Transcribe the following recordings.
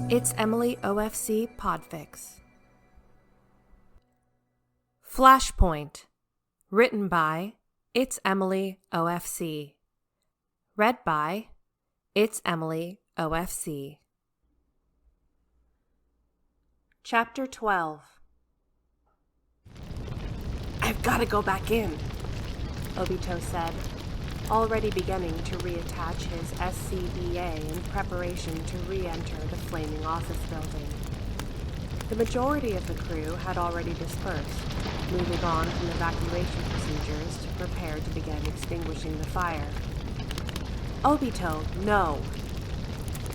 It's Emily OFC Podfic. Flashpoint. Written by It's Emily OFC. Read by It's Emily OFC. Chapter 12. I've got to go back in, Obito said, already beginning to reattach his SCBA in preparation to re-enter the flaming office building. The majority of the crew had already dispersed, moving on from evacuation procedures to prepare to begin extinguishing the fire. Obito, no!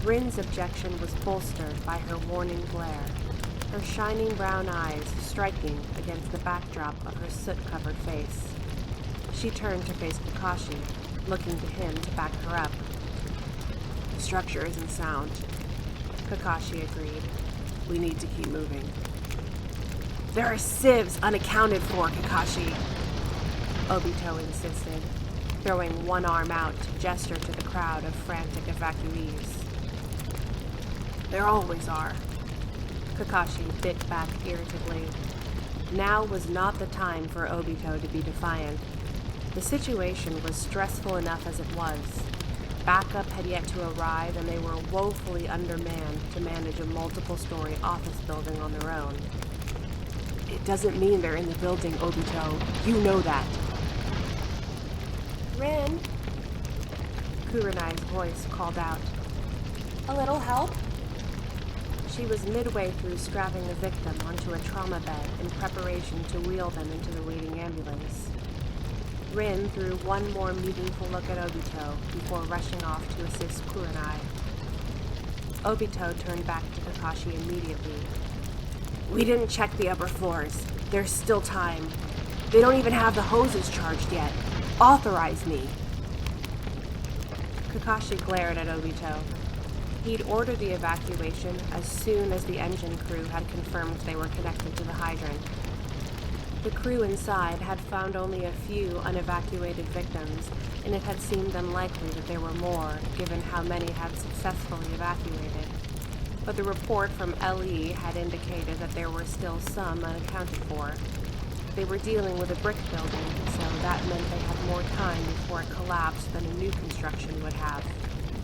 Rin's objection was bolstered by her warning glare, her shining brown eyes striking against the backdrop of her soot-covered face. She turned to face Kakashi, looking to him to back her up. The structure isn't sound, Kakashi agreed. We need to keep moving. There are civs unaccounted for, Kakashi, Obito insisted, throwing one arm out to gesture to the crowd of frantic evacuees. There always are. Kakashi bit back irritably. Now was not the time for Obito to be defiant. The situation was stressful enough as it was. Backup had yet to arrive, and they were woefully undermanned to manage a multiple-story office building on their own. It doesn't mean they're in the building, Obito. You know that. Rin, Kurenai's voice called out. A little help? She was midway through strapping a victim onto a trauma bed in preparation to wheel them into the waiting ambulance. Rin threw one more meaningful look at Obito before rushing off to assist Kurenai. Obito turned back to Kakashi immediately. We didn't check the upper floors. There's still time. They don't even have the hoses charged yet. Authorize me. Kakashi glared at Obito. He'd ordered the evacuation as soon as the engine crew had confirmed they were connected to the hydrant. The crew inside had found only a few unevacuated victims, and it had seemed unlikely that there were more, given how many had successfully evacuated. But the report from LE had indicated that there were still some unaccounted for. They were dealing with a brick building, so that meant they had more time before it collapsed than a new construction would have.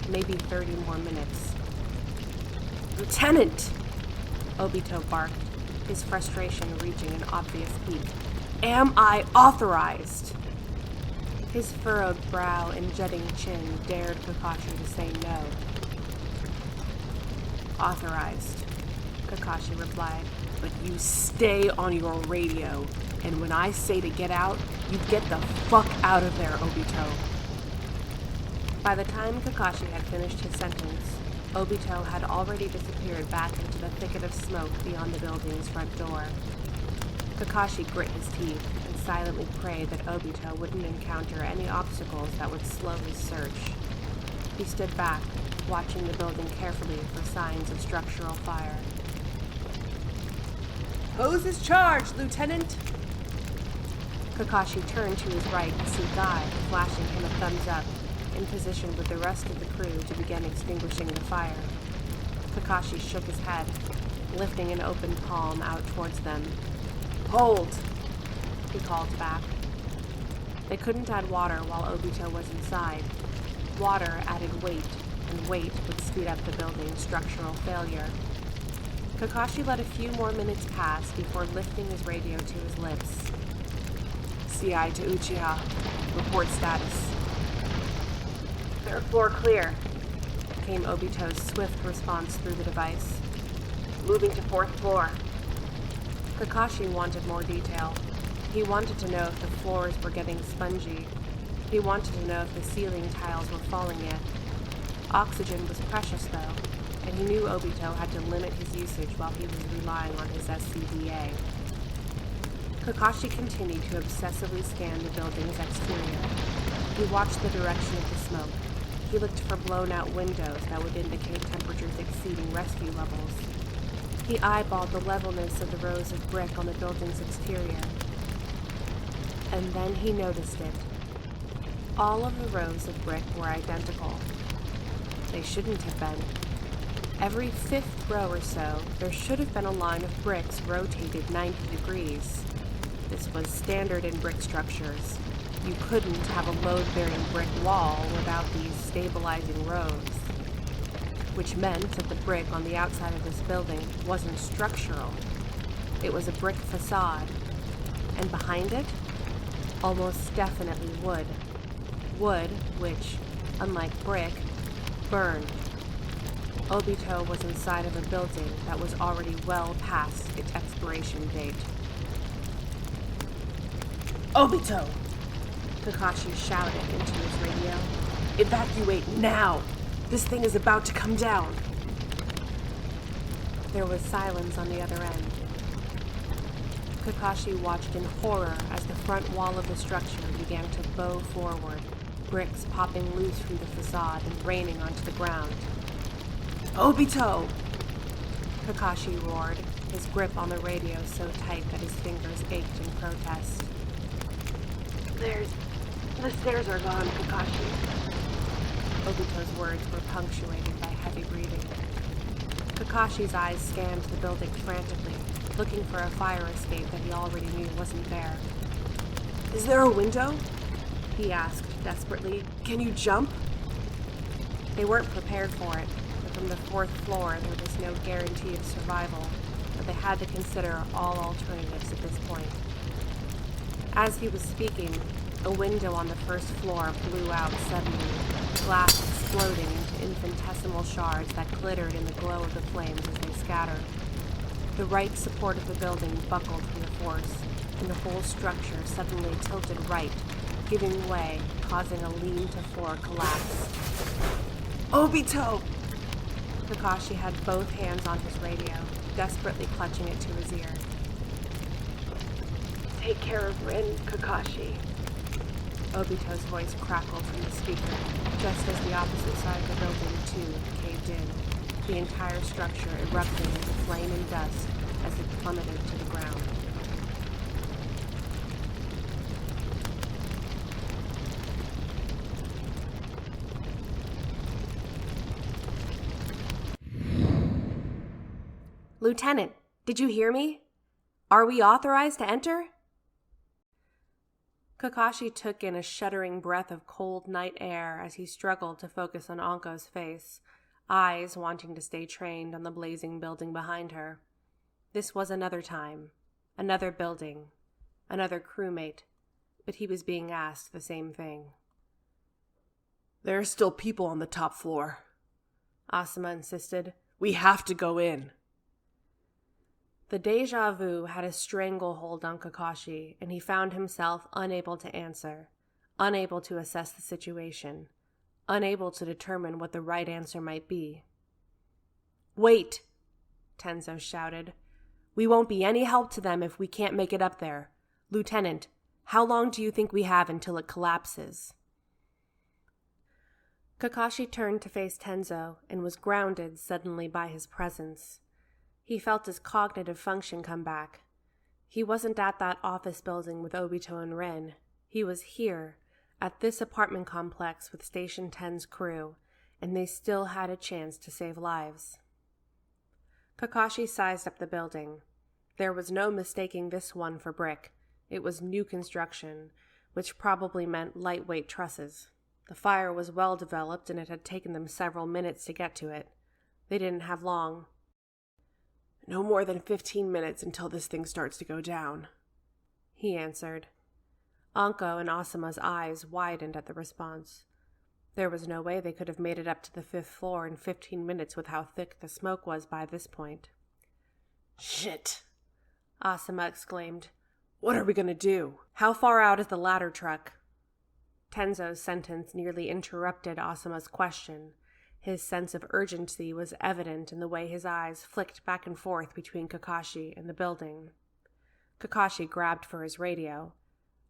Maybe 30 more minutes. Lieutenant! Obito barked, his frustration reaching an obvious peak. Am I authorized? His furrowed brow and jutting chin dared Kakashi to say no. Authorized, Kakashi replied, but you stay on your radio, and when I say to get out, you get the fuck out of there, Obito. By the time Kakashi had finished his sentence, Obito had already disappeared back into the thicket of smoke beyond the building's front door. Kakashi grit his teeth and silently prayed that Obito wouldn't encounter any obstacles that would slow his search. He stood back, watching the building carefully for signs of structural fire. Hoses charged, Lieutenant! Kakashi turned to his right to see Guy flashing him a thumbs up, in position with the rest of the crew to begin extinguishing the fire. Kakashi shook his head, lifting an open palm out towards them. Hold! He called back. They couldn't add water while Obito was inside. Water added weight, and weight would speed up the building's structural failure. Kakashi let a few more minutes pass before lifting his radio to his lips. CI to Uchiha. Report status. Third floor clear, came Obito's swift response through the device. Moving to fourth floor. Kakashi wanted more detail. He wanted to know if the floors were getting spongy. He wanted to know if the ceiling tiles were falling yet. Oxygen was precious, though, and he knew Obito had to limit his usage while he was relying on his SCBA. Kakashi continued to obsessively scan the building's exterior. He watched the direction of the smoke. He looked for blown-out windows that would indicate temperatures exceeding rescue levels. He eyeballed the levelness of the rows of brick on the building's exterior. And then he noticed it. All of the rows of brick were identical. They shouldn't have been. Every fifth row or so, there should have been a line of bricks rotated 90 degrees. This was standard in brick structures. You couldn't have a load-bearing brick wall without these stabilizing rows, which meant that the brick on the outside of this building wasn't structural. It was a brick facade, and behind it, almost definitely wood. Wood which, unlike brick, burned. Obito was inside of a building that was already well past its expiration date. Obito! Kakashi shouted into his radio. Evacuate now! This thing is about to come down! There was silence on the other end. Kakashi watched in horror as the front wall of the structure began to bow forward, bricks popping loose from the facade and raining onto the ground. Obito! Kakashi roared, his grip on the radio so tight that his fingers ached in protest. The stairs are gone, Kakashi. Obito's words were punctuated by heavy breathing. Kakashi's eyes scanned the building frantically, looking for a fire escape that he already knew wasn't there. Is there a window? He asked desperately. Can you jump? They weren't prepared for it, but from the fourth floor there was no guarantee of survival, but they had to consider all alternatives at this point. As he was speaking, a window on the first floor blew out suddenly, glass exploding into infinitesimal shards that glittered in the glow of the flames as they scattered. The right support of the building buckled from the force, and the whole structure suddenly tilted right, giving way, causing a lean-to-floor collapse. Obito! Kakashi had both hands on his radio, desperately clutching it to his ear. Take care of Rin, Kakashi. Obito's voice crackled from the speaker, just as the opposite side of the building, too, caved in, the entire structure erupting into flame and dust as it plummeted to the ground. Lieutenant, did you hear me? Are we authorized to enter? Kakashi took in a shuddering breath of cold night air as he struggled to focus on Anko's face, eyes wanting to stay trained on the blazing building behind her. This was another time, another building, another crewmate, but he was being asked the same thing. There are still people on the top floor, Asuma insisted. We have to go in. The déjà vu had a stranglehold on Kakashi, and he found himself unable to answer, unable to assess the situation, unable to determine what the right answer might be. "Wait!" Tenzō shouted. "We won't be any help to them if we can't make it up there. Lieutenant, how long do you think we have until it collapses?" Kakashi turned to face Tenzō and was grounded suddenly by his presence. He felt his cognitive function come back. He wasn't at that office building with Obito and Rin. He was here, at this apartment complex with Station 10's crew, and they still had a chance to save lives. Kakashi sized up the building. There was no mistaking this one for brick. It was new construction, which probably meant lightweight trusses. The fire was well developed, and it had taken them several minutes to get to it. They didn't have long. No more than 15 minutes until this thing starts to go down, he answered. Anko and Asuma's eyes widened at the response. There was no way they could have made it up to the 5th floor in 15 minutes with how thick the smoke was by this point. Shit, Asuma exclaimed. What are we going to do? How far out is the ladder truck? Tenzō's sentence nearly interrupted Asuma's question. His sense of urgency was evident in the way his eyes flicked back and forth between Kakashi and the building. Kakashi grabbed for his radio.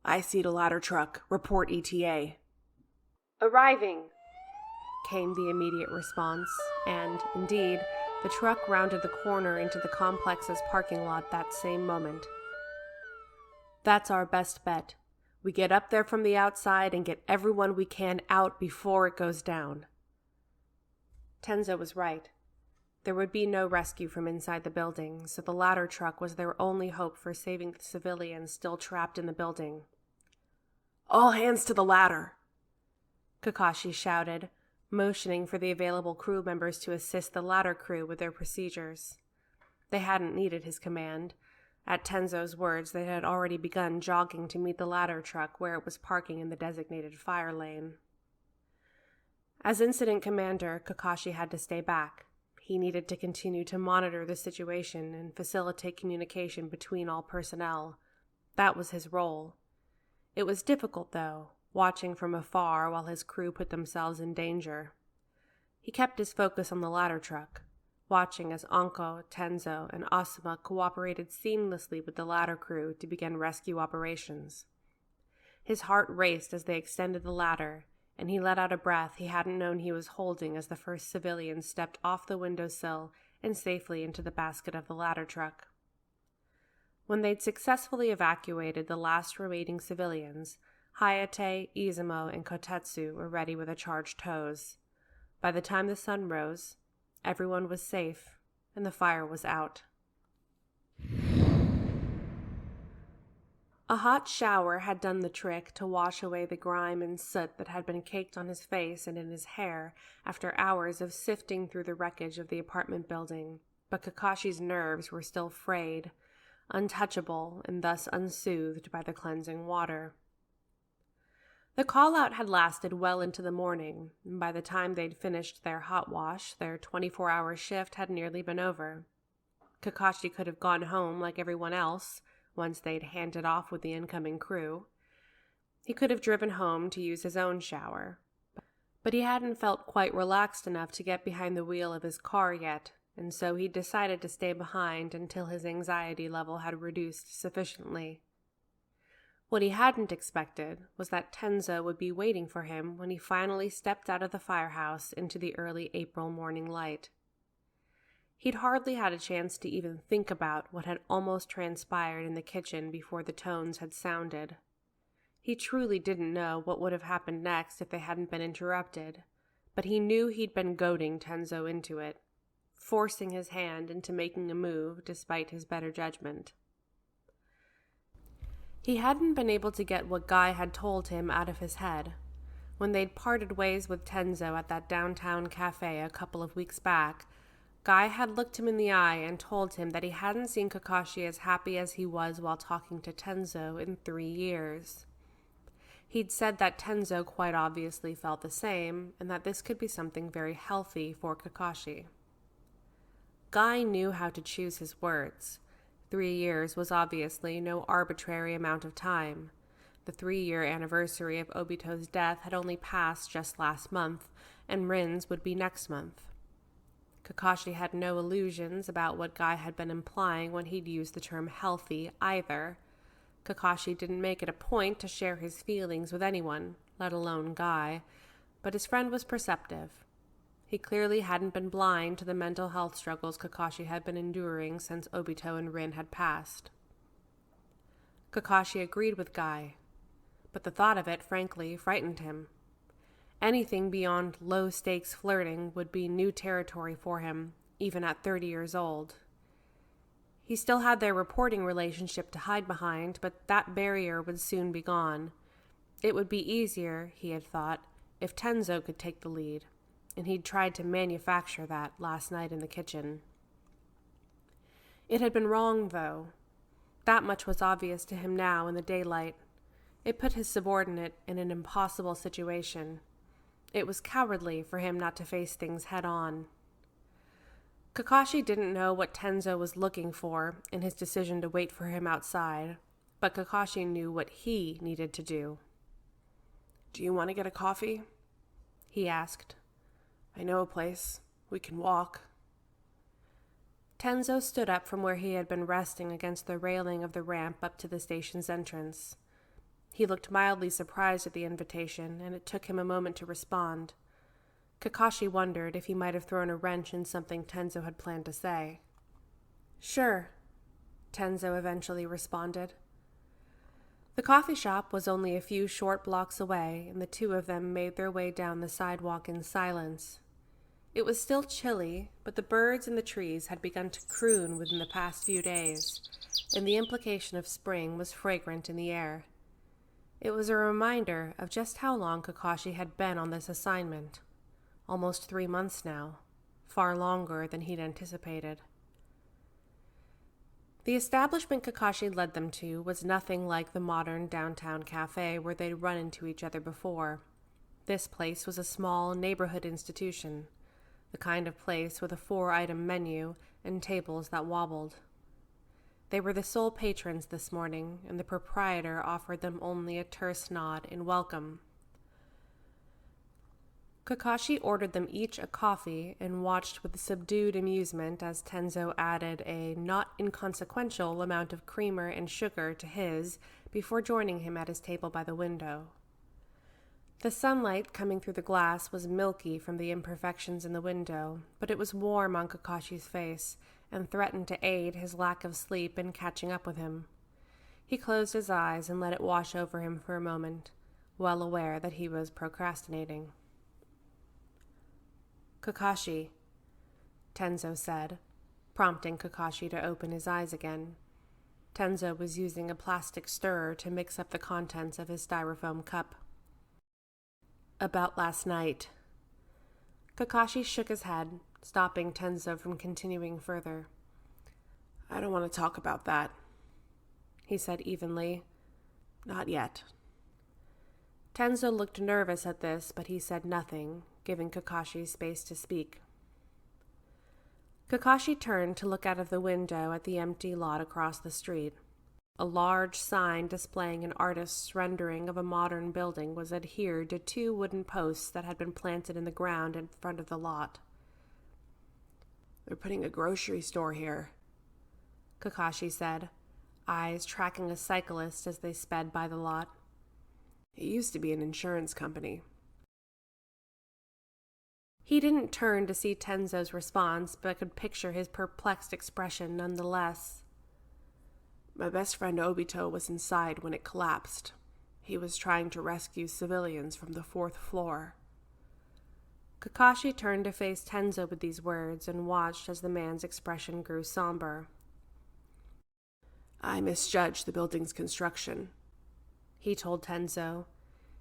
I see the ladder truck. Report ETA. Arriving, came the immediate response, and, indeed, the truck rounded the corner into the complex's parking lot that same moment. That's our best bet. We get up there from the outside and get everyone we can out before it goes down. Tenzō was right. There would be no rescue from inside the building, so the ladder truck was their only hope for saving the civilians still trapped in the building. "All hands to the ladder!" Kakashi shouted, motioning for the available crew members to assist the ladder crew with their procedures. They hadn't needed his command. At Tenzō's words, they had already begun jogging to meet the ladder truck where it was parking in the designated fire lane. As incident commander, Kakashi had to stay back. He needed to continue to monitor the situation and facilitate communication between all personnel. That was his role. It was difficult, though, watching from afar while his crew put themselves in danger. He kept his focus on the ladder truck, watching as Anko, Tenzō, and Asuma cooperated seamlessly with the ladder crew to begin rescue operations. His heart raced as they extended the ladder, and he let out a breath he hadn't known he was holding as the first civilian stepped off the windowsill and safely into the basket of the ladder truck. When they'd successfully evacuated the last remaining civilians, Hayate, Izumo, and Kotetsu were ready with a charged hose. By the time the sun rose, everyone was safe, and the fire was out. A hot shower had done the trick to wash away the grime and soot that had been caked on his face and in his hair after hours of sifting through the wreckage of the apartment building, but Kakashi's nerves were still frayed, untouchable and thus unsoothed by the cleansing water. The call-out had lasted well into the morning, and by the time they'd finished their hot wash, their 24-hour shift had nearly been over. Kakashi could have gone home like everyone else, once they'd handed off with the incoming crew. He could have driven home to use his own shower, but he hadn't felt quite relaxed enough to get behind the wheel of his car yet, and so he decided to stay behind until his anxiety level had reduced sufficiently. What he hadn't expected was that Tenzō would be waiting for him when he finally stepped out of the firehouse into the early April morning light. He'd hardly had a chance to even think about what had almost transpired in the kitchen before the tones had sounded. He truly didn't know what would have happened next if they hadn't been interrupted, but he knew he'd been goading Tenzō into it, forcing his hand into making a move despite his better judgment. He hadn't been able to get what Guy had told him out of his head. When they'd parted ways with Tenzō at that downtown cafe a couple of weeks back, Guy had looked him in the eye and told him that he hadn't seen Kakashi as happy as he was while talking to Tenzō in 3 years. He'd said that Tenzō quite obviously felt the same, and that this could be something very healthy for Kakashi. Guy knew how to choose his words. 3 years was obviously no arbitrary amount of time. The 3-year anniversary of Obito's death had only passed just last month, and Rin's would be next month. Kakashi had no illusions about what Guy had been implying when he'd used the term healthy either. Kakashi didn't make it a point to share his feelings with anyone, let alone Guy, but his friend was perceptive. He clearly hadn't been blind to the mental health struggles Kakashi had been enduring since Obito and Rin had passed. Kakashi agreed with Guy, but the thought of it, frankly, frightened him. Anything beyond low-stakes flirting would be new territory for him, even at 30 years old. He still had their reporting relationship to hide behind, but that barrier would soon be gone. It would be easier, he had thought, if Tenzō could take the lead, and he'd tried to manufacture that last night in the kitchen. It had been wrong, though. That much was obvious to him now in the daylight. It put his subordinate in an impossible situation. It was cowardly for him not to face things head-on. Kakashi didn't know what Tenzō was looking for in his decision to wait for him outside, but Kakashi knew what he needed to do. "Do you want to get a coffee?" he asked. "I know a place. We can walk." Tenzō stood up from where he had been resting against the railing of the ramp up to the station's entrance. He looked mildly surprised at the invitation, and it took him a moment to respond. Kakashi wondered if he might have thrown a wrench in something Tenzō had planned to say. "Sure," Tenzō eventually responded. The coffee shop was only a few short blocks away, and the two of them made their way down the sidewalk in silence. It was still chilly, but the birds in the trees had begun to croon within the past few days, and the implication of spring was fragrant in the air. It was a reminder of just how long Kakashi had been on this assignment. Almost 3 months now, far longer than he'd anticipated. The establishment Kakashi led them to was nothing like the modern downtown cafe where they'd run into each other before. This place was a small neighborhood institution, the kind of place with a 4-item menu and tables that wobbled. They were the sole patrons this morning, and the proprietor offered them only a terse nod in welcome. Kakashi ordered them each a coffee and watched with subdued amusement as Tenzō added a not inconsequential amount of creamer and sugar to his before joining him at his table by the window. The sunlight coming through the glass was milky from the imperfections in the window, but it was warm on Kakashi's face and threatened to aid his lack of sleep in catching up with him. He closed his eyes and let it wash over him for a moment, well aware that he was procrastinating. "Kakashi," Tenzō said, prompting Kakashi to open his eyes again. Tenzō was using a plastic stirrer to mix up the contents of his styrofoam cup. "About last night." Kakashi shook his head, stopping Tenzō from continuing further. "I don't want to talk about that," he said evenly. "Not yet." Tenzō looked nervous at this, but he said nothing, giving Kakashi space to speak. Kakashi turned to look out of the window at the empty lot across the street. A large sign displaying an artist's rendering of a modern building was adhered to 2 wooden posts that had been planted in the ground in front of the lot. "They're putting a grocery store here," Kakashi said, eyes tracking a cyclist as they sped by the lot. "It used to be an insurance company." He didn't turn to see Tenzō's response, but could picture his perplexed expression nonetheless. "My best friend Obito was inside when it collapsed. He was trying to rescue civilians from the 4th floor. Kakashi turned to face Tenzō with these words and watched as the man's expression grew somber. "I misjudged the building's construction," he told Tenzō.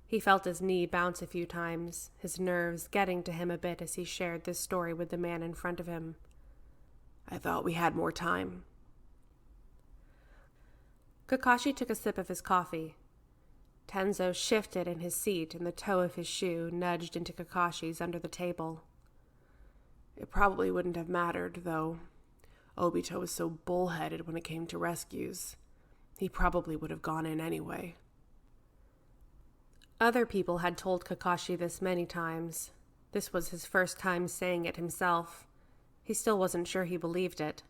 He felt his knee bounce a few times, his nerves getting to him a bit as he shared this story with the man in front of him. "I thought we had more time." Kakashi took a sip of his coffee. Tenzō shifted in his seat and the toe of his shoe nudged into Kakashi's under the table. "It probably wouldn't have mattered, though. Obito was so bullheaded when it came to rescues. He probably would have gone in anyway." Other people had told Kakashi this many times. This was his first time saying it himself. He still wasn't sure he believed it.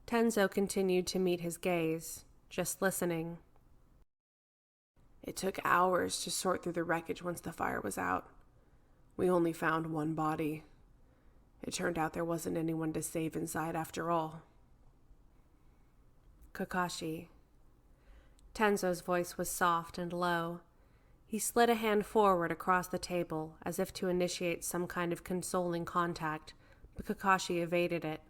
Tenzō continued to meet his gaze, just listening. "It took hours to sort through the wreckage once the fire was out. We only found 1 body. It turned out there wasn't anyone to save inside after all." "Kakashi." Tenzō's voice was soft and low. He slid a hand forward across the table, as if to initiate some kind of consoling contact, but Kakashi evaded it,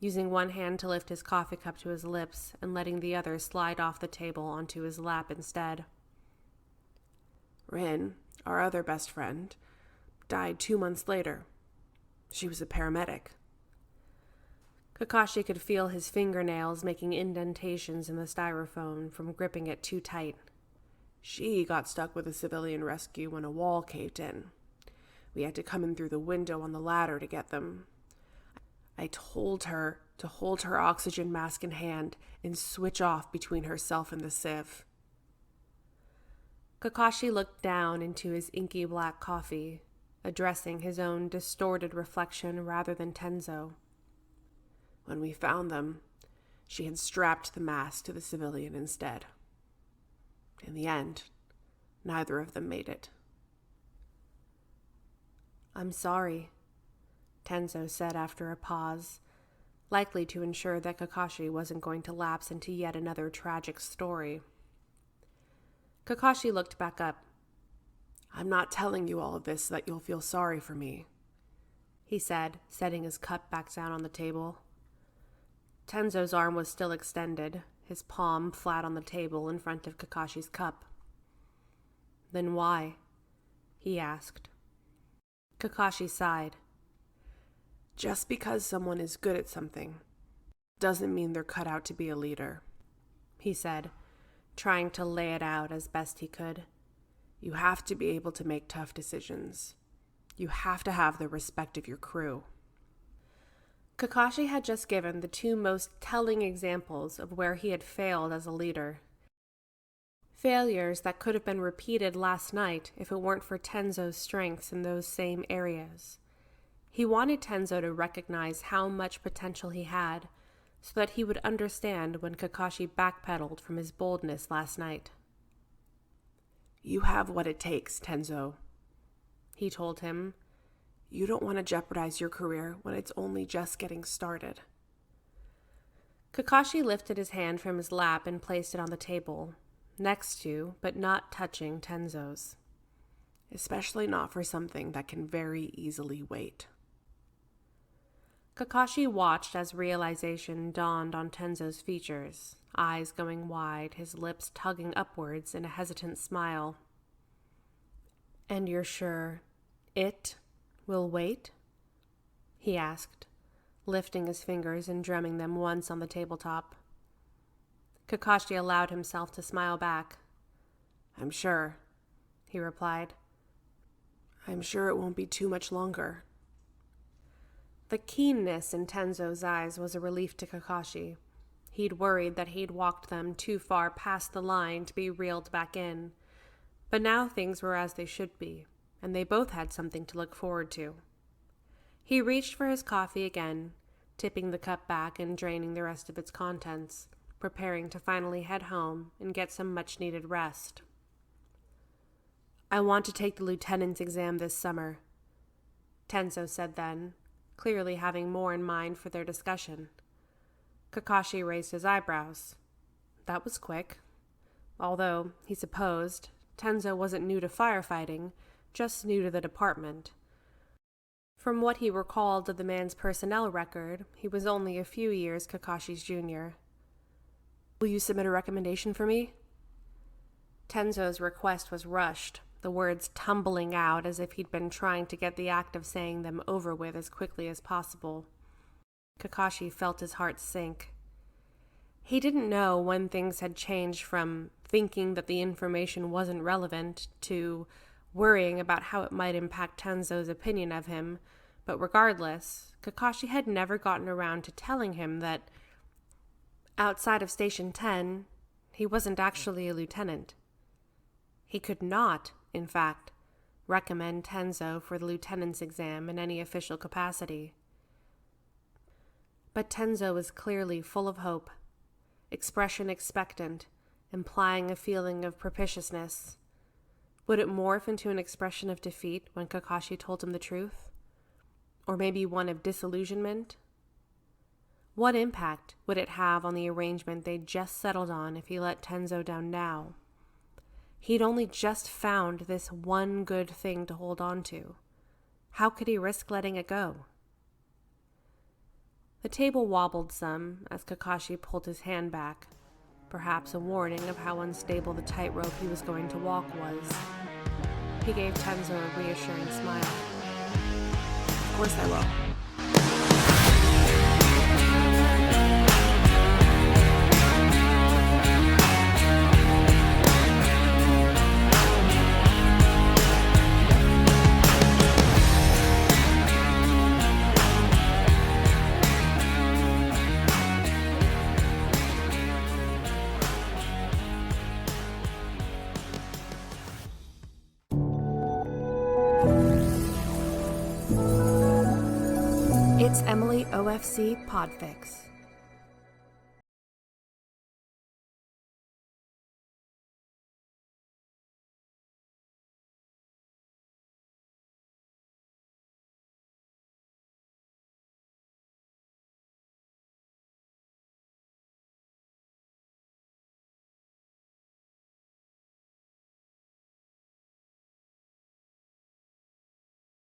using one hand to lift his coffee cup to his lips and letting the other slide off the table onto his lap instead. "Rin, our other best friend, died 2 months later. She was a paramedic." Kakashi could feel his fingernails making indentations in the styrofoam from gripping it too tight. "She got stuck with a civilian rescue when a wall caved in. We had to come in through the window on the ladder to get them. I told her to hold her oxygen mask in hand and switch off between herself and the sieve." Kakashi looked down into his inky black coffee, addressing his own distorted reflection rather than Tenzō. "When we found them, she had strapped the mask to the civilian instead. In the end, neither of them made it." "I'm sorry," Tenzō said after a pause, likely to ensure that Kakashi wasn't going to lapse into yet another tragic story. Kakashi looked back up. "I'm not telling you all of this so that you'll feel sorry for me. he said, setting his cup back down on the table. Tenzō's arm was still extended, his palm flat on the table in front of Kakashi's cup. Then why? He asked. Kakashi sighed. Just because someone is good at something doesn't mean they're cut out to be a leader, he said, trying to lay it out as best he could. You have to be able to make tough decisions. You have to have the respect of your crew. Kakashi had just given the two most telling examples of where he had failed as a leader. Failures that could have been repeated last night if it weren't for Tenzō's strengths in those same areas. He wanted Tenzō to recognize how much potential he had, so that he would understand when Kakashi backpedaled from his boldness last night. You have what it takes, Tenzō, he told him. You don't want to jeopardize your career when it's only just getting started. Kakashi lifted his hand from his lap and placed it on the table, next to, but not touching, Tenzō's. Especially not for something that can very easily wait. Kakashi watched as realization dawned on Tenzō's features, eyes going wide, his lips tugging upwards in a hesitant smile. And you're sure it will wait? He asked, lifting his fingers and drumming them once on the tabletop. Kakashi allowed himself to smile back. I'm sure, he replied. I'm sure it won't be too much longer. The keenness in Tenzō's eyes was a relief to Kakashi. He'd worried that he'd walked them too far past the line to be reeled back in. But now things were as they should be, and they both had something to look forward to. He reached for his coffee again, tipping the cup back and draining the rest of its contents, preparing to finally head home and get some much-needed rest. I want to take the lieutenant's exam this summer, Tenzō said then, clearly having more in mind for their discussion. Kakashi raised his eyebrows. That was quick. Although, he supposed, Tenzō wasn't new to firefighting, just new to the department. From what he recalled of the man's personnel record, he was only a few years Kakashi's junior. Will you submit a recommendation for me? Tenzō's request was rushed, the words tumbling out as if he'd been trying to get the act of saying them over with as quickly as possible. Kakashi felt his heart sink. He didn't know when things had changed from thinking that the information wasn't relevant to worrying about how it might impact Tenzō's opinion of him, but regardless, Kakashi had never gotten around to telling him that, outside of Station 10, he wasn't actually a lieutenant. He could not, in fact, recommend Tenzō for the lieutenant's exam in any official capacity. But Tenzō was clearly full of hope, expression expectant, implying a feeling of propitiousness. Would it morph into an expression of defeat when Kakashi told him the truth? Or maybe one of disillusionment? What impact would it have on the arrangement they'd just settled on if he let Tenzō down now? He'd only just found this one good thing to hold on to. How could he risk letting it go? The table wobbled some as Kakashi pulled his hand back, perhaps a warning of how unstable the tightrope he was going to walk was. He gave Tenzō a reassuring smile. Of course I will. It's Emily OFC Podfic.